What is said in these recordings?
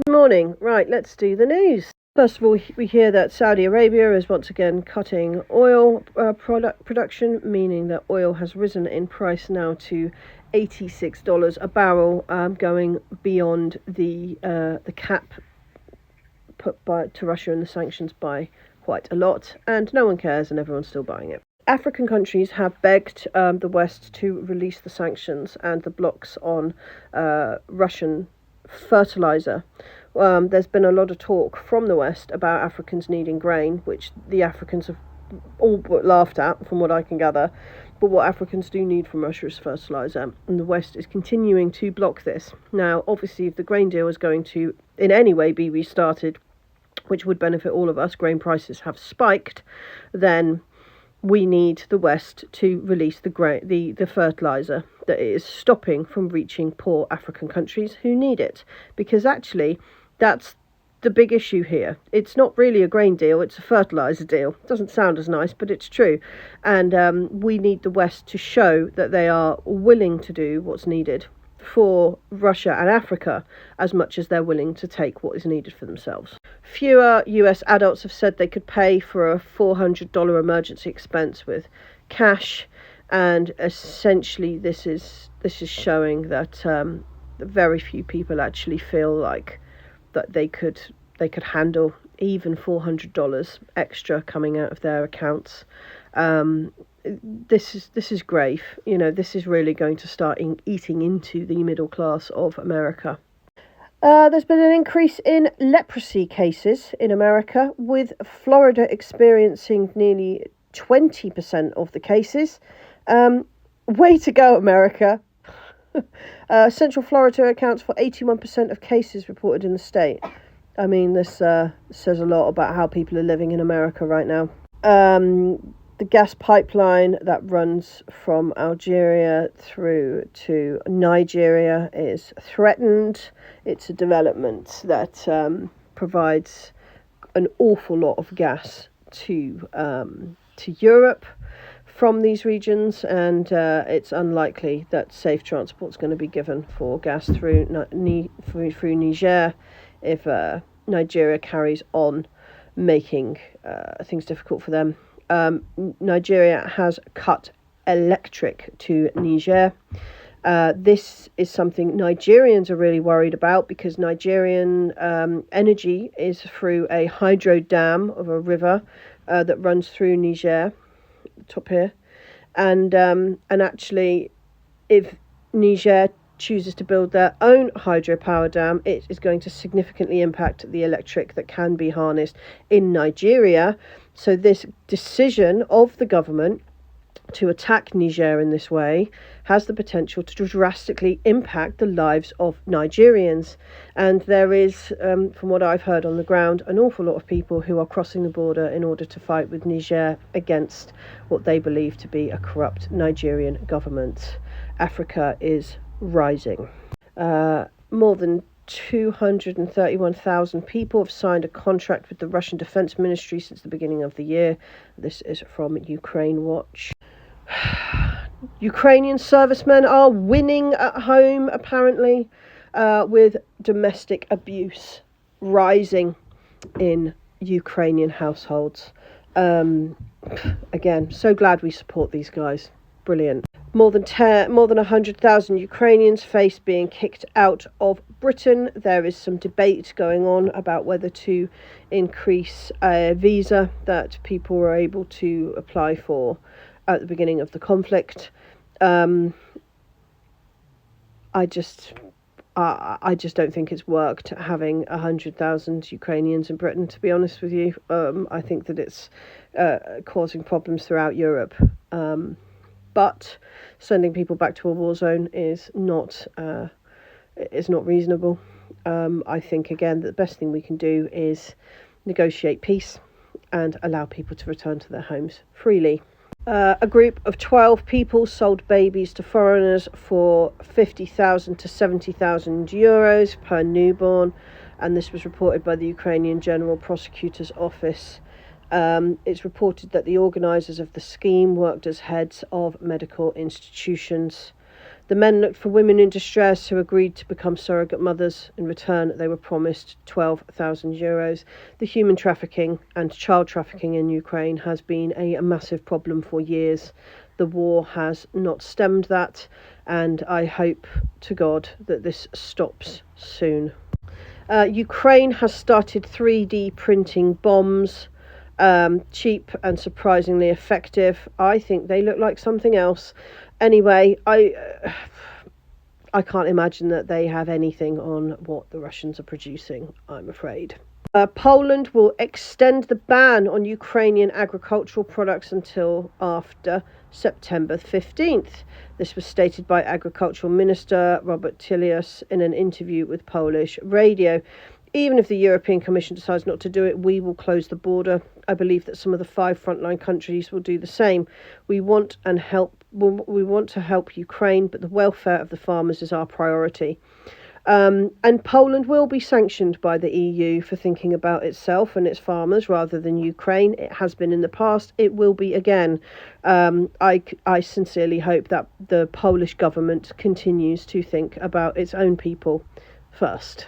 Good morning. Right, let's do the news. First of all, we hear that Saudi Arabia is once again cutting oil production, meaning that oil has risen in price now to $86 a barrel, going beyond the cap put to Russia and the sanctions by quite a lot, and no one cares, and everyone's still buying it. African countries have begged the West to release the sanctions and the blocks on Russian fertilizer. There's been a lot of talk from the West about Africans needing grain, which the Africans have all but laughed at, from what I can gather. But what Africans do need from Russia is fertilizer, and the West is continuing to block this. Now, obviously, if the grain deal is going to in any way be restarted, which would benefit all of us, grain prices have spiked, then we need the West to release the fertilizer that is stopping from reaching poor African countries who need it. Because actually, that's the big issue here. It's not really a grain deal, it's a fertilizer deal. It doesn't sound as nice, but it's true. And we need the West to show that they are willing to do what's needed for Russia and Africa as much as they're willing to take what is needed for themselves. Fewer US adults have said they could pay for a $400 emergency expense with cash, and essentially this is showing that very few people actually feel like that they could handle even $400 extra coming out of their accounts. This is grave. This is really going to start eating into the middle class of America. There's been an increase in leprosy cases in America, with Florida experiencing nearly 20% of the cases. Way to go, America. Central Florida accounts for 81% of cases reported in the state. I mean, this says a lot about how people are living in America right now. The gas pipeline that runs from Algeria through to Nigeria is threatened. It's a development that provides an awful lot of gas to Europe from these regions, and it's unlikely that safe transport is going to be given for gas through Niger if Nigeria carries on making things difficult for them. Nigeria has cut electric to Niger. This is something Nigerians are really worried about, because Nigerian energy is through a hydro dam of a river that runs through Niger, top here, and actually, if Niger chooses to build their own hydropower dam, it is going to significantly impact the electric that can be harnessed in Nigeria. So this decision of the government to attack Niger in this way has the potential to drastically impact the lives of Nigerians. And there is, from what I've heard on the ground, an awful lot of people who are crossing the border in order to fight with Niger against what they believe to be a corrupt Nigerian government. Africa is rising. More than 231,000 people have signed a contract with the Russian Defense Ministry since the beginning of the year. This is from Ukraine Watch. Ukrainian servicemen are winning at home, apparently, with domestic abuse rising in Ukrainian households. Again, so glad we support these guys. Brilliant. More than 100,000 Ukrainians face being kicked out of Britain. There is some debate going on about whether to increase a visa that people were able to apply for at the beginning of the conflict. I just don't think it's worked having 100,000 Ukrainians in Britain, to be honest with you. I think that it's causing problems throughout Europe. But sending people back to a war zone is not reasonable. I think, again, that the best thing we can do is negotiate peace and allow people to return to their homes freely. A group of 12 people sold babies to foreigners for 50,000 to 70,000 euros per newborn, and this was reported by the Ukrainian General Prosecutor's Office. It's reported that the organisers of the scheme worked as heads of medical institutions. The men looked for women in distress who agreed to become surrogate mothers. In return, they were promised €12,000. The human trafficking and child trafficking in Ukraine has been a massive problem for years. The war has not stemmed that, and I hope to God that this stops soon. Ukraine has started 3D printing bombs. Cheap and surprisingly effective. I think they look like something else. Anyway, I can't imagine that they have anything on what the Russians are producing, I'm afraid. Poland will extend the ban on Ukrainian agricultural products until after September 15th. This was stated by Agricultural Minister Robert Tilius in an interview with Polish radio. Even if the European Commission decides not to do it, we will close the border. I believe that some of the 5 frontline countries will do the same. We want to help Ukraine, but the welfare of the farmers is our priority. And Poland will be sanctioned by the EU for thinking about itself and its farmers rather than Ukraine. It has been in the past. It will be again. I sincerely hope that the Polish government continues to think about its own people first.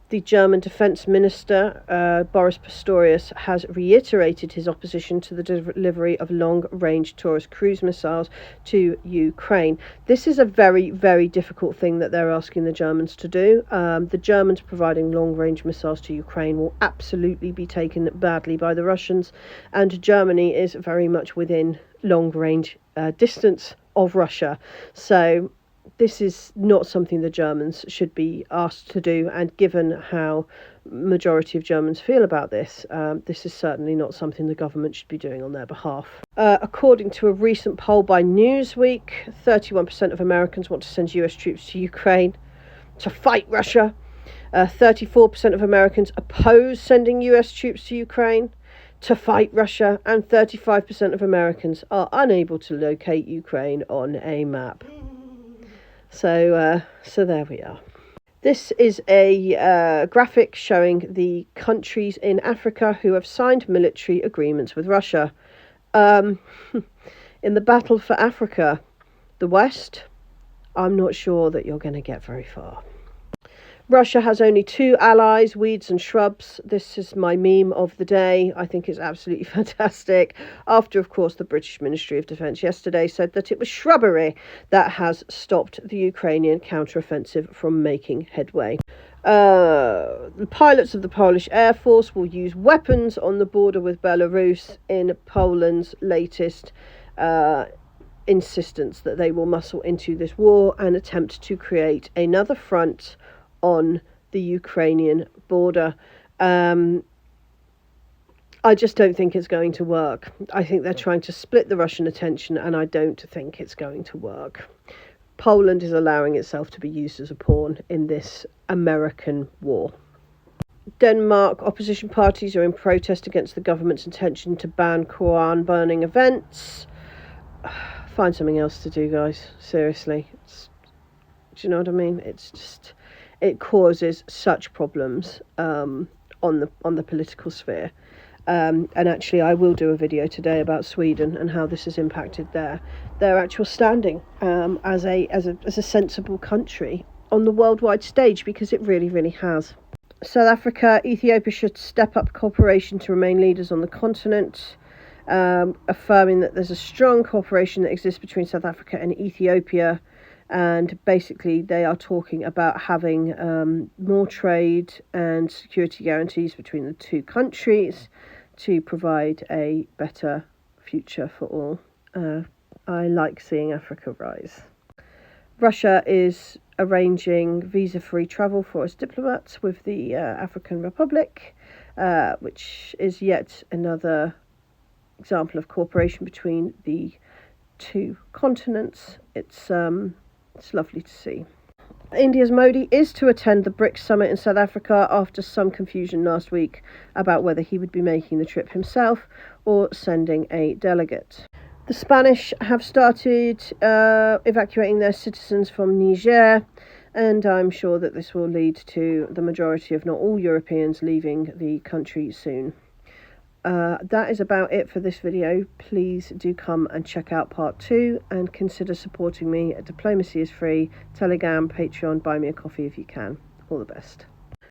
The German Defence Minister, Boris Pistorius, has reiterated his opposition to the delivery of long-range Taurus cruise missiles to Ukraine. This is a very, very difficult thing that they're asking the Germans to do. The Germans providing long-range missiles to Ukraine will absolutely be taken badly by the Russians, and Germany is very much within long-range distance of Russia. So this is not something the Germans should be asked to do, and given how majority of Germans feel about this, this is certainly not something the government should be doing on their behalf. According to a recent poll by Newsweek, 31% of Americans want to send US troops to Ukraine to fight Russia. 34% of Americans oppose sending US troops to Ukraine to fight Russia, and 35% of Americans are unable to locate Ukraine on a map. So there we are. This is a graphic showing the countries in Africa who have signed military agreements with Russia. In the battle for Africa, the West, I'm not sure that you're going to get very far. Russia has only 2 allies, weeds and shrubs. This is my meme of the day. I think it's absolutely fantastic. After, of course, the British Ministry of Defence yesterday said that it was shrubbery that has stopped the Ukrainian counteroffensive from making headway. The pilots of the Polish Air Force will use weapons on the border with Belarus in Poland's latest insistence that they will muscle into this war and attempt to create another front on the Ukrainian border. I just don't think it's going to work. I think they're trying to split the Russian attention, and I don't think it's going to work. Poland is allowing itself to be used as a pawn in this American war. Denmark opposition parties are in protest against the government's intention to ban Quran burning events. Find something else to do, guys. Seriously. Do you know what I mean? It's just, it causes such problems on the political sphere. And actually, I will do a video today about Sweden and how this has impacted their actual standing as a sensible country on the worldwide stage, because it really, really has. South Africa, Ethiopia should step up cooperation to remain leaders on the continent, affirming that there's a strong cooperation that exists between South Africa and Ethiopia. And basically they are talking about having more trade and security guarantees between the two countries to provide a better future for all. I like seeing Africa rise. Russia is arranging visa-free travel for its diplomats with the African Republic, which is yet another example of cooperation between the two continents. It's lovely to see. India's Modi is to attend the BRICS summit in South Africa after some confusion last week about whether he would be making the trip himself or sending a delegate. The Spanish have started evacuating their citizens from Niger, and I'm sure that this will lead to the majority, if not all, Europeans leaving the country soon. That is about it for this video. Please do come and check out part 2 and consider supporting me at Diplomacy is Free, Telegram, Patreon, buy me a coffee if you can. All the best.